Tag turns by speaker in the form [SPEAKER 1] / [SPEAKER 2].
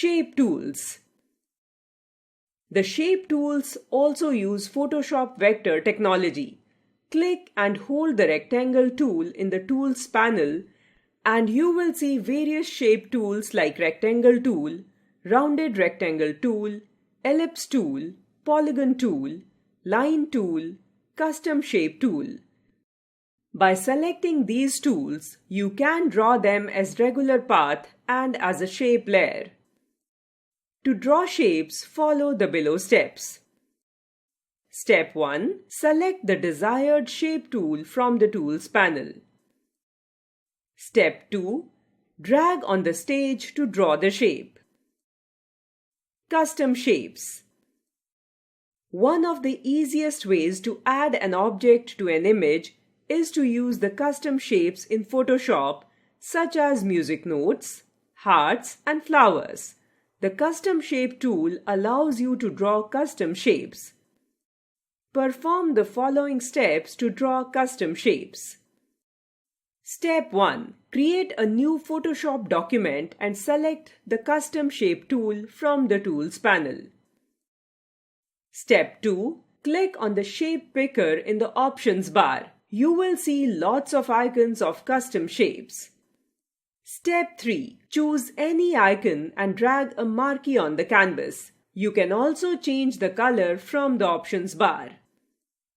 [SPEAKER 1] Shape tools. The shape tools also use Photoshop vector technology. Click and hold the rectangle tool in the Tools panel and you will see various shape tools like Rectangle tool, Rounded rectangle tool, Ellipse tool, Polygon tool, Line tool, Custom shape tool. By selecting these tools, you can draw them as regular path and as a shape layer. To draw shapes, follow the below steps. Step 1. Select the desired shape tool from the Tools panel. Step 2. Drag on the stage to draw the shape. Custom shapes. One of the easiest ways to add an object to an image is to use the custom shapes in Photoshop, such as music notes, hearts, and flowers. The Custom Shape tool allows you to draw custom shapes. Perform the following steps to draw custom shapes. Step 1. Create a new Photoshop document and select the Custom Shape tool from the Tools panel. Step 2. Click on the Shape Picker in the Options bar. You will see lots of icons of custom shapes. Step 3. Choose any icon and drag a marquee on the canvas. You can also change the color from the options bar.